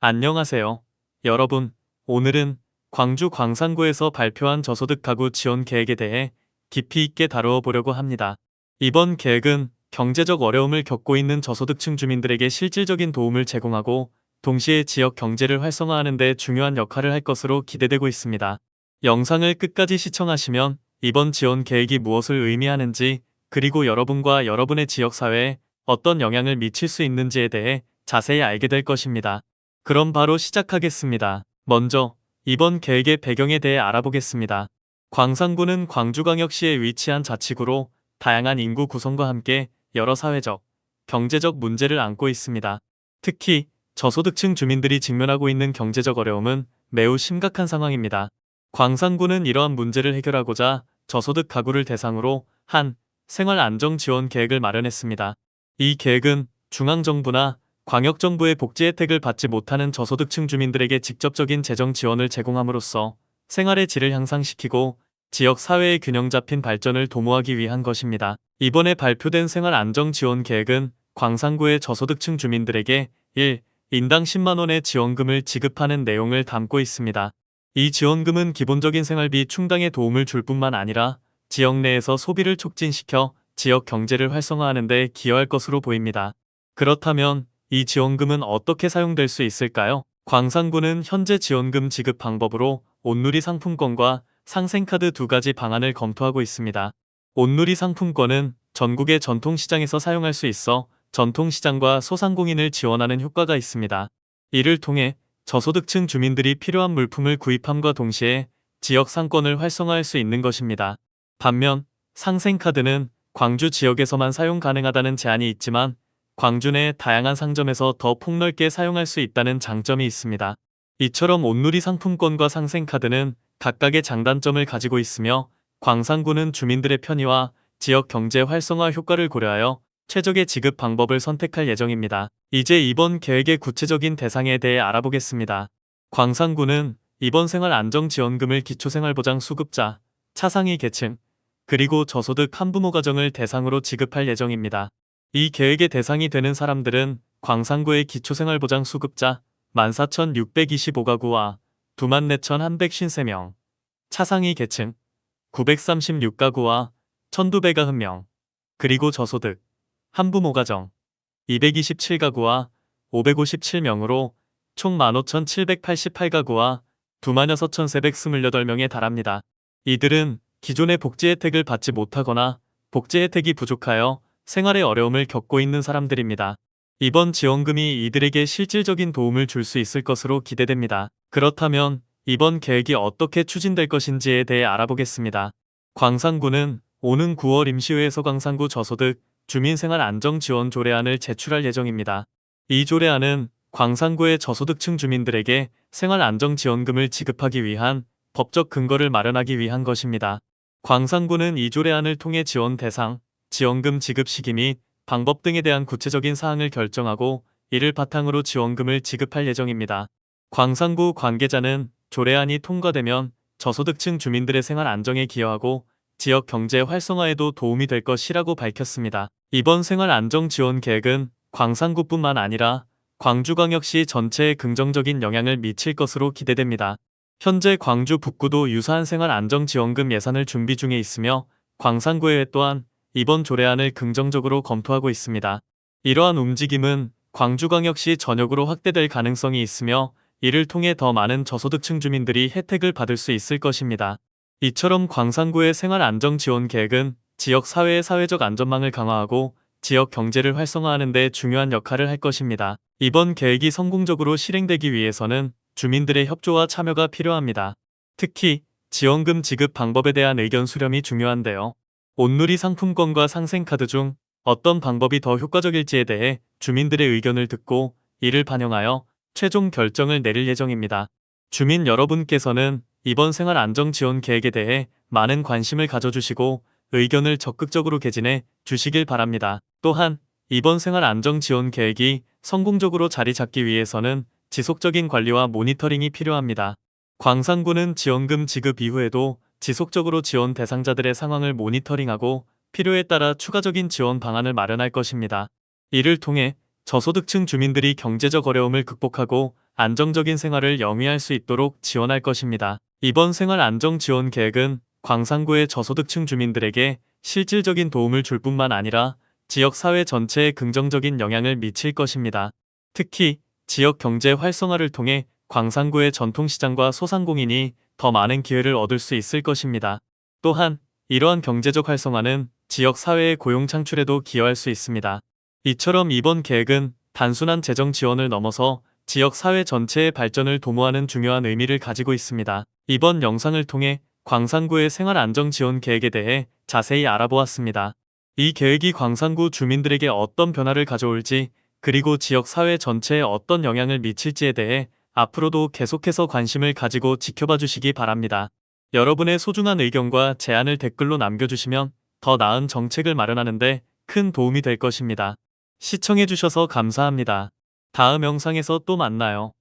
안녕하세요. 여러분, 오늘은 광주 광산구에서 발표한 저소득 가구 지원 계획에 대해 깊이 있게 다루어 보려고 합니다. 이번 계획은 경제적 어려움을 겪고 있는 저소득층 주민들에게 실질적인 도움을 제공하고 동시에 지역 경제를 활성화하는 데 중요한 역할을 할 것으로 기대되고 있습니다. 영상을 끝까지 시청하시면 이번 지원 계획이 무엇을 의미하는지, 그리고 여러분과 여러분의 지역사회에 어떤 영향을 미칠 수 있는지에 대해 자세히 알게 될 것입니다. 그럼 바로 시작하겠습니다. 먼저 이번 계획의 배경에 대해 알아보겠습니다. 광산구는 광주광역시에 위치한 자치구로 다양한 인구 구성과 함께 여러 사회적, 경제적 문제를 안고 있습니다. 특히 저소득층 주민들이 직면하고 있는 경제적 어려움은 매우 심각한 상황입니다. 광산구는 이러한 문제를 해결하고자 저소득 가구를 대상으로 한 생활안정지원 계획을 마련했습니다. 이 계획은 중앙정부나 광역정부의 복지 혜택을 받지 못하는 저소득층 주민들에게 직접적인 재정 지원을 제공함으로써 생활의 질을 향상시키고 지역 사회의 균형 잡힌 발전을 도모하기 위한 것입니다. 이번에 발표된 생활안정지원 계획은 광산구의 저소득층 주민들에게 1인당 10만 원의 지원금을 지급하는 내용을 담고 있습니다. 이 지원금은 기본적인 생활비 충당에 도움을 줄 뿐만 아니라 지역 내에서 소비를 촉진시켜 지역 경제를 활성화하는 데 기여할 것으로 보입니다. 그렇다면 이 지원금은 어떻게 사용될 수 있을까요? 광산구는 현재 지원금 지급 방법으로 온누리 상품권과 상생카드 두 가지 방안을 검토하고 있습니다. 온누리 상품권은 전국의 전통시장에서 사용할 수 있어 전통시장과 소상공인을 지원하는 효과가 있습니다. 이를 통해 저소득층 주민들이 필요한 물품을 구입함과 동시에 지역 상권을 활성화할 수 있는 것입니다. 반면 상생카드는 광주 지역에서만 사용 가능하다는 제한이 있지만 광주 내 다양한 상점에서 더 폭넓게 사용할 수 있다는 장점이 있습니다. 이처럼 온누리 상품권과 상생카드는 각각의 장단점을 가지고 있으며 광산구는 주민들의 편의와 지역 경제 활성화 효과를 고려하여 최적의 지급 방법을 선택할 예정입니다. 이제 이번 계획의 구체적인 대상에 대해 알아보겠습니다. 광산구는 이번 생활안정지원금을 기초생활보장 수급자, 차상위 계층, 그리고 저소득 한부모 가정을 대상으로 지급할 예정입니다. 이 계획의 대상이 되는 사람들은 광산구의 기초생활보장 수급자 14,625가구와 24,153명, 차상위 계층 936가구와 1,290명, 그리고 저소득 한부모 가정 227가구와 557명으로 총 15,788가구와 26,328명에 달합니다. 이들은 기존의 복지 혜택을 받지 못하거나 복지 혜택이 부족하여 생활에 어려움을 겪고 있는 사람들입니다. 이번 지원금이 이들에게 실질적인 도움을 줄 수 있을 것으로 기대됩니다. 그렇다면 이번 계획이 어떻게 추진될 것인지에 대해 알아보겠습니다. 광산구는 오는 9월 임시회에서 광산구 저소득 주민생활안정지원 조례안을 제출할 예정입니다. 이 조례안은 광산구의 저소득층 주민들에게 생활안정지원금을 지급하기 위한 법적 근거를 마련하기 위한 것입니다. 광산구는 이 조례안을 통해 지원 대상, 지원금 지급 시기 및 방법 등에 대한 구체적인 사항을 결정하고 이를 바탕으로 지원금을 지급할 예정입니다. 광산구 관계자는 조례안이 통과되면 저소득층 주민들의 생활 안정에 기여하고 지역 경제 활성화에도 도움이 될 것이라고 밝혔습니다. 이번 생활 안정 지원 계획은 광산구뿐만 아니라 광주광역시 전체에 긍정적인 영향을 미칠 것으로 기대됩니다. 현재 광주 북구도 유사한 생활 안정 지원금 예산을 준비 중에 있으며 광산구의회 또한 이번 조례안을 긍정적으로 검토하고 있습니다. 이러한 움직임은 광주광역시 전역으로 확대될 가능성이 있으며 이를 통해 더 많은 저소득층 주민들이 혜택을 받을 수 있을 것입니다. 이처럼 광산구의 생활안정지원 계획은 지역 사회의 사회적 안전망을 강화하고 지역 경제를 활성화하는 데 중요한 역할을 할 것입니다. 이번 계획이 성공적으로 실행되기 위해서는 주민들의 협조와 참여가 필요합니다. 특히 지원금 지급 방법에 대한 의견 수렴이 중요한데요. 온누리 상품권과 상생카드 중 어떤 방법이 더 효과적일지에 대해 주민들의 의견을 듣고 이를 반영하여 최종 결정을 내릴 예정입니다. 주민 여러분께서는 이번 생활안정지원 계획에 대해 많은 관심을 가져주시고 의견을 적극적으로 개진해 주시길 바랍니다. 또한 이번 생활안정지원 계획이 성공적으로 자리 잡기 위해서는 지속적인 관리와 모니터링이 필요합니다. 광산구는 지원금 지급 이후에도 지속적으로 지원 대상자들의 상황을 모니터링하고 필요에 따라 추가적인 지원 방안을 마련할 것입니다. 이를 통해 저소득층 주민들이 경제적 어려움을 극복하고 안정적인 생활을 영위할 수 있도록 지원할 것입니다. 이번 생활 안정 지원 계획은 광산구의 저소득층 주민들에게 실질적인 도움을 줄 뿐만 아니라 지역 사회 전체에 긍정적인 영향을 미칠 것입니다. 특히 지역 경제 활성화를 통해 광산구의 전통시장과 소상공인이 더 많은 기회를 얻을 수 있을 것입니다. 또한 이러한 경제적 활성화는 지역 사회의 고용 창출에도 기여할 수 있습니다. 이처럼 이번 계획은 단순한 재정 지원을 넘어서 지역 사회 전체의 발전을 도모하는 중요한 의미를 가지고 있습니다. 이번 영상을 통해 광산구의 생활 안정 지원 계획에 대해 자세히 알아보았습니다. 이 계획이 광산구 주민들에게 어떤 변화를 가져올지, 그리고 지역 사회 전체에 어떤 영향을 미칠지에 대해 앞으로도 계속해서 관심을 가지고 지켜봐 주시기 바랍니다. 여러분의 소중한 의견과 제안을 댓글로 남겨주시면 더 나은 정책을 마련하는데 큰 도움이 될 것입니다. 시청해주셔서 감사합니다. 다음 영상에서 또 만나요.